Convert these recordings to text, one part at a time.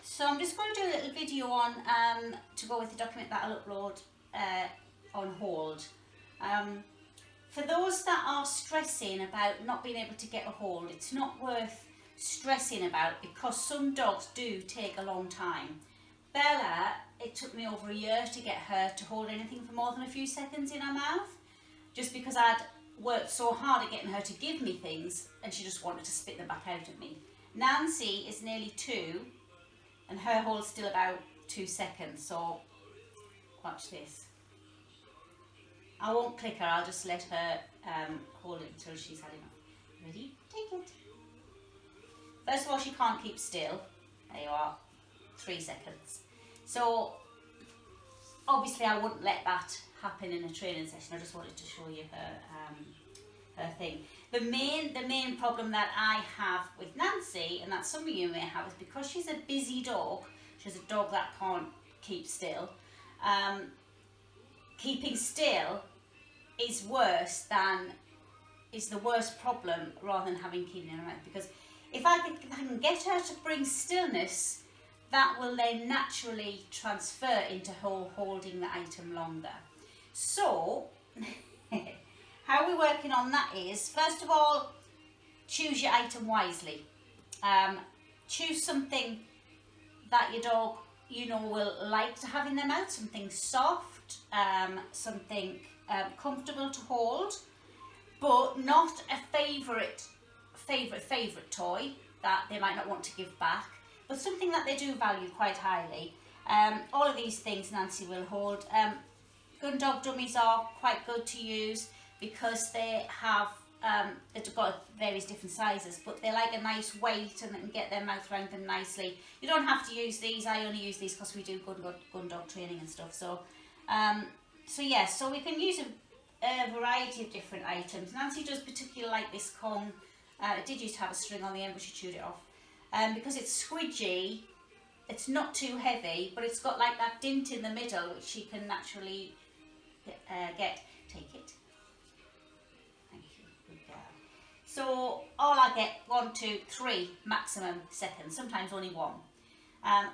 So I'm just going to do a little video on to go with the document that I'll upload on hold. For those that are stressing about not being able to get a hold, it's not worth stressing about because some dogs do take a long time. Bella, it took me over a year to get her to hold anything for more than a few seconds in her mouth, just because I'd worked so hard at getting her to give me things and she just wanted to spit them back out at me. Nancy is nearly 2 and her hold's still about 2 seconds, so watch this. I won't click her, I'll just let her hold it until she's had enough. Ready? Take it. First of all, she can't keep still. There you are, 3 seconds. So obviously I wouldn't let that happen in a training session. I just wanted to show you her thing. The main problem that I have with Nancy, and that some of you may have, is because she's a busy dog. She's a dog that can't keep still. Keeping still is the worst problem rather than having keeping in her mouth, because if I can get her to bring stillness, that will then naturally transfer into her holding the item longer. So how we're working on that is, first of all, choose your item wisely. Choose something that your dog will like to have in their mouth, something soft, something comfortable to hold, but not a favourite toy that they might not want to give back, but something that they do value quite highly. All of these things Nancy will hold. Gun dog dummies are quite good to use because they have they've got various different sizes, but they like a nice weight and they can get their mouth around them nicely. You don't have to use these. I only use these because we do gun dog training and stuff. So so we can use a variety of different items. Nancy does particularly like this Kong. It did used to have a string on the end, but she chewed it off. Because it's squidgy, it's not too heavy, but it's got like that dint in the middle, which she can naturally get. Take it. Thank you. Good girl. So all I get 1, 2, 3 maximum seconds, sometimes only 1.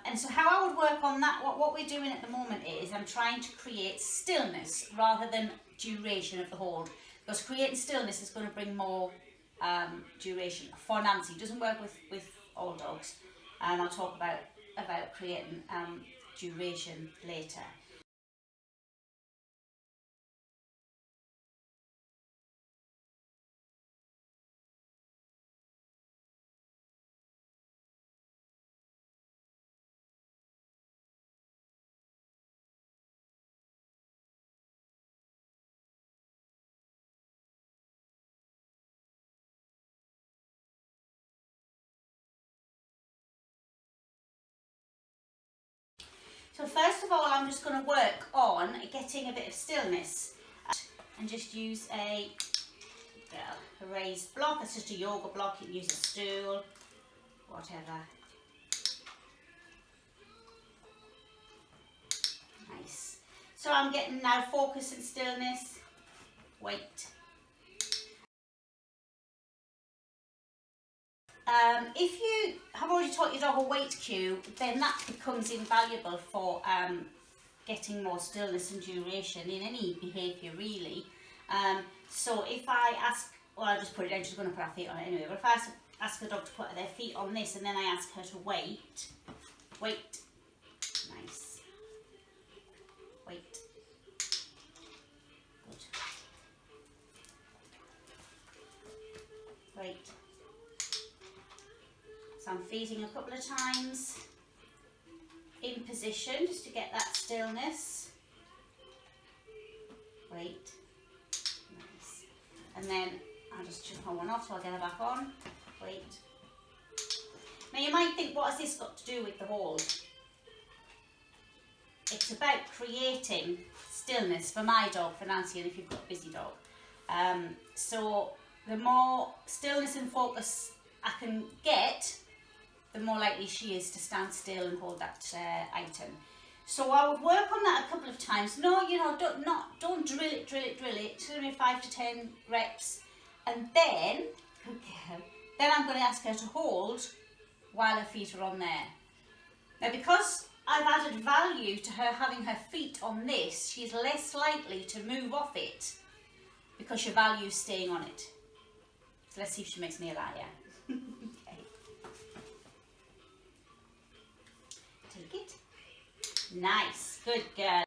And so how I would work on that, what we're doing at the moment is I'm trying to create stillness rather than duration of the hold, because creating stillness is going to bring more duration for Nancy. It doesn't work with all dogs, and I'll talk about creating duration later. So first of all, I'm just going to work on getting a bit of stillness and just use a raised block. It's just a yoga block. You can use a stool, whatever. Nice. So I'm getting now focus and stillness. Wait. If you have already taught your dog a wait cue, then that becomes invaluable for getting more stillness and duration in any behaviour really. So if I ask, well, I'll just put it down, she's going to put her feet on it anyway, but if I ask the dog to put their feet on this and then I ask her to wait, nice, wait, good, wait. So I'm feeding a couple of times in position just to get that stillness. Wait. Nice. And then I'll just chuck her one off so I'll get her back on. Wait. Now you might think, what has this got to do with the hold? It's about creating stillness for my dog, for Nancy, and if you've got a busy dog. So the more stillness and focus I can get, the more likely she is to stand still and hold that item. So I would work on that a couple of times. No, don't drill it. It's only 5 to 10 reps, and then I'm going to ask her to hold while her feet are on there. Now because I've added value to her having her feet on this, she's less likely to move off it because your value's staying on it. So let's see if she makes me a liar. Okay. Take it. Nice, good girl.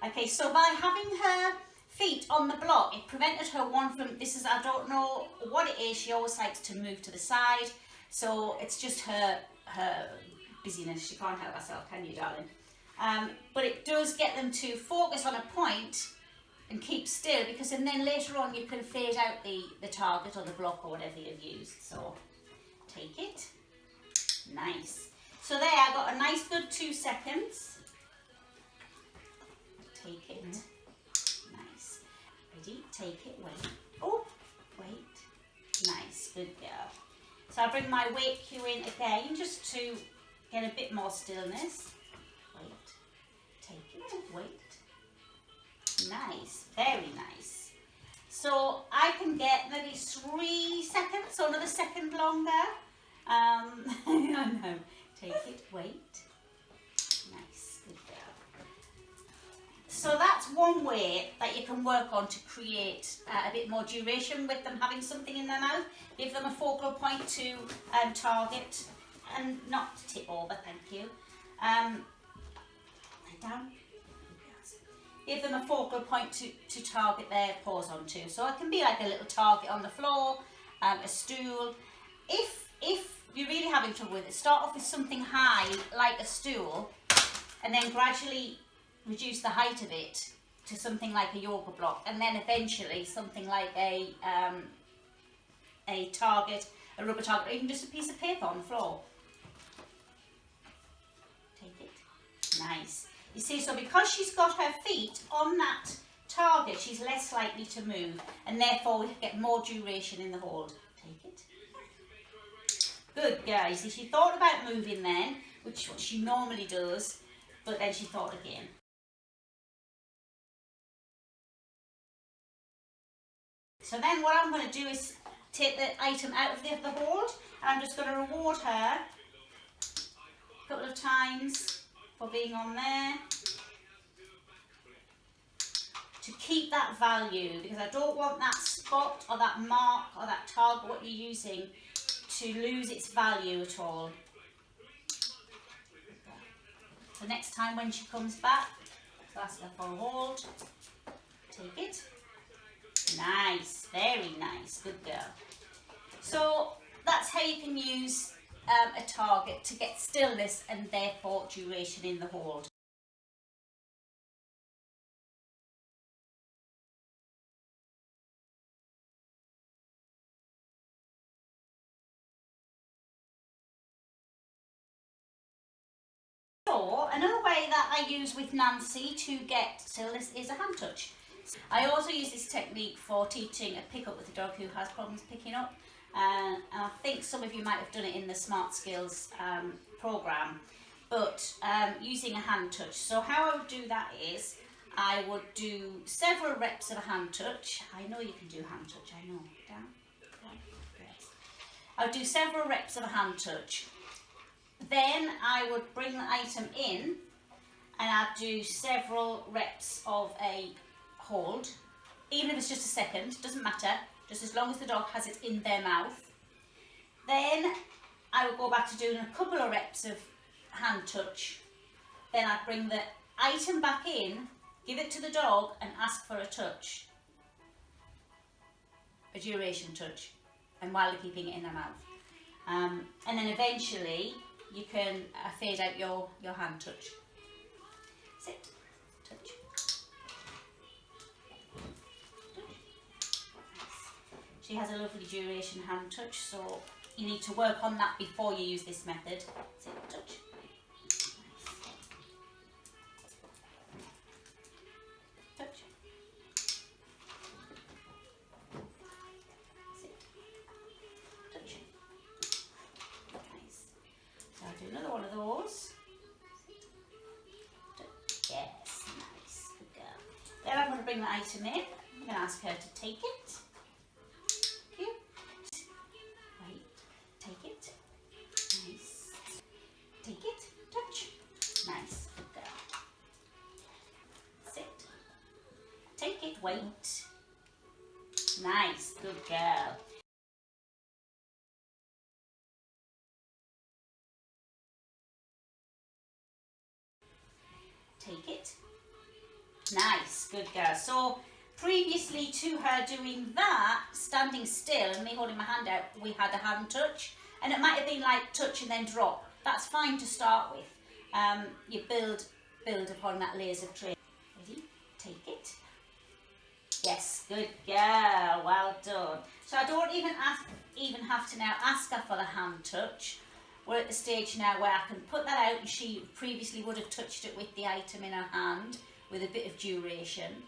Okay, so by having her feet on the block, it prevented her from, I don't know what it is, she always likes to move to the side, so it's just her busyness, she can't help herself, can you, darling? But it does get them to focus on a point and keep still, because and then later on you can fade out the target or the block or whatever you've used. So take it. Nice. So there, I got a nice good 2 seconds. Take it. Nice. Ready? Take it. Wait. Oh, wait. Nice. Good girl. So I'll bring my weight cue in again just to get a bit more stillness. Wait. Take it. Wait. Nice. Very nice. So I can get maybe 3 seconds, so another second longer. I know. Take it. Wait. Nice. Good girl. So that's one way that you can work on to create a bit more duration with them having something in their mouth. Give them a focal point to target and not to tip over, thank you. Lie down. Give them a focal point to target their paws onto. So it can be like a little target on the floor, a stool. If you're really having trouble with it, start off with something high like a stool and then gradually reduce the height of it to something like a yoga block, and then eventually something like a target, a rubber target, or even just a piece of paper on the floor. Take it. Nice. You see, so because she's got her feet on that target, she's less likely to move, and therefore we get more duration in the hold. Take it. Good girl. You see, she thought about moving then, which she normally does, but then she thought again. So then what I'm going to do is take the item out of the hold, and I'm just going to reward her a couple of times for being on there to keep that value, because I don't want that spot or that mark or that target, what you're using, to lose its value at all. So next time when she comes back, ask her for a hold. Take it. Nice, very nice, good girl. So that's how you can use a target to get stillness and therefore duration in the hold. So another way that I use with Nancy to get stillness is a hand touch. I also use this technique for teaching a pick-up with a dog who has problems picking up, and I think some of you might have done it in the Smart Skills program, but using a hand touch. So how I would do that is I would do several reps of a hand touch. I know you can do hand touch, I know. Down, yes. I would do several reps of a hand touch. Then I would bring the item in and I'd do several reps of a hold, even if it's just a second, doesn't matter, just as long as the dog has it in their mouth. Then I would go back to doing a couple of reps of hand touch. Then I'd bring the item back in, give it to the dog and ask for a touch, a duration touch, and while they're keeping it in their mouth. And then eventually you can fade out your hand touch. Sit, touch. She has a lovely duration hand touch, so you need to work on that before you use this method. Sit, touch. Touch. Sit. Touch. Nice. So I'll do another one of those. Yes, nice. Good girl. Then I'm going to bring the item in. I'm going to ask her to take it. Nice. Good girl. Sit. Take it. Wait. Nice. Good girl. Take it. Nice. Good girl. So previously to her doing that, standing still and me holding my hand out, we had a hand touch, and it might have been like touch and then drop. That's fine to start with. You build upon that layers of training. Ready? Take it. Yes, good girl. Well done. So I don't even have to now ask her for the hand touch. We're at the stage now where I can put that out, and she previously would have touched it with the item in her hand with a bit of duration.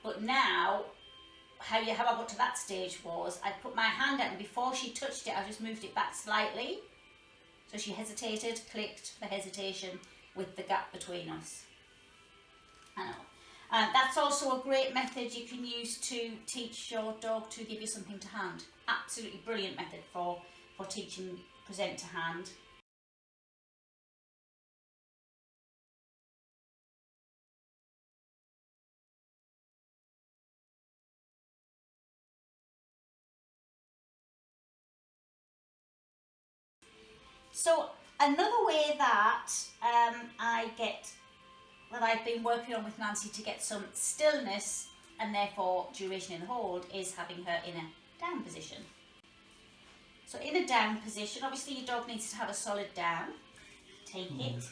But now, how I got to that stage was I put my hand out, and before she touched it, I just moved it back slightly. So she hesitated, clicked for hesitation with the gap between us. I know. That's also a great method you can use to teach your dog to give you something to hand. Absolutely brilliant method for teaching present to hand. So another way that I've been working on with Nancy to get some stillness and therefore duration in the hold is having her in a down position. So in a down position, obviously your dog needs to have a solid down. Take it.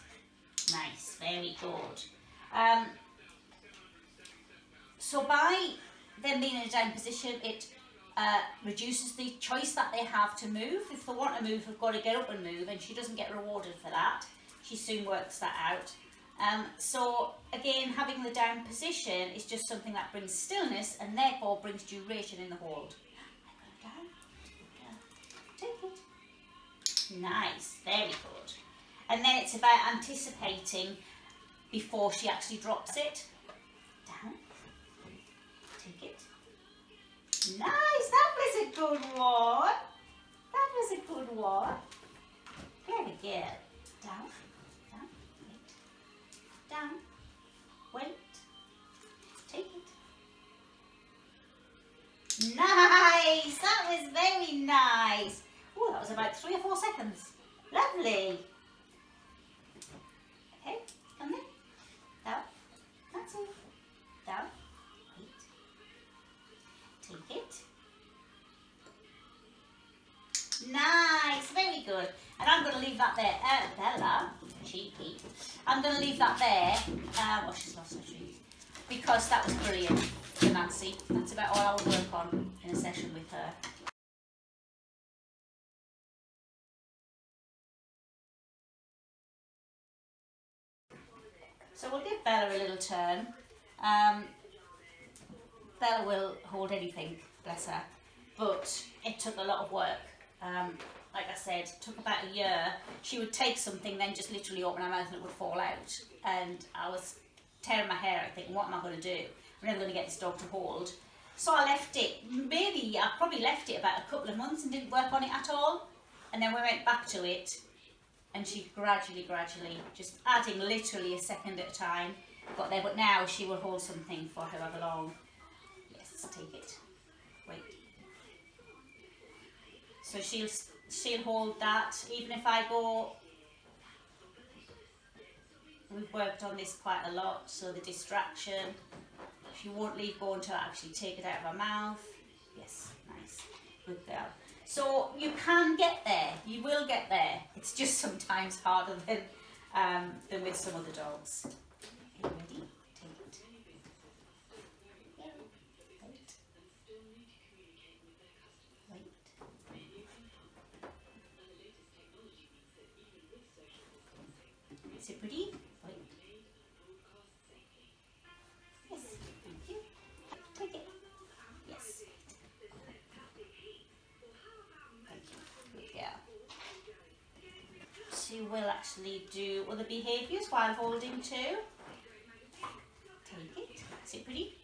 Nice, very good. So by them being in a down position, it reduces the choice that they have to move. If they want to move, they've got to get up and move, and she doesn't get rewarded for that. She soon works that out. So again, having the down position is just something that brings stillness and therefore brings duration in the hold. Take it. Nice, very good. And then it's about anticipating before she actually drops it. Down. Take it. Nice, that was a good one. That was a good one. Very good. Down, down, wait. Down, wait. Take it. Nice, that was very nice. Oh, that was about 3 or 4 seconds. Lovely. Okay, come in. Down. That's it. Down. Wait. Take it. Nice, very good. And I'm going to leave that there. Bella, cheeky. I'm going to leave that there. Oh, she's lost her treat. Because that was brilliant for Nancy. That's about all I'll work on in a session with her. So we'll give Bella a little turn. Bella will hold anything, bless her, but it took a lot of work. Like I said, it took about a year. She would take something, then just literally open her mouth and it would fall out. And I was tearing my hair out thinking, what am I going to do? I'm never going to get this dog to hold. So I left it, I probably left it about a couple of months and didn't work on it at all. And then we went back to it, and she gradually, just adding literally a second at a time, got there. But now she will hold something for however long. Yes, take it. Wait. So she'll hold that, even if I go. We've worked on this quite a lot, so the distraction. She won't leave go until I actually take it out of her mouth. Yes, nice. Good girl. So you can get there, you will get there. It's just sometimes harder than with some other dogs. Okay, ready? Take it. Yeah. Wait. Wait. Is it pretty? Wait. Yes, thank you. Take it. Yes. Thank you. Good girl. She will actually do other behaviours while holding too. Take it. Is it pretty?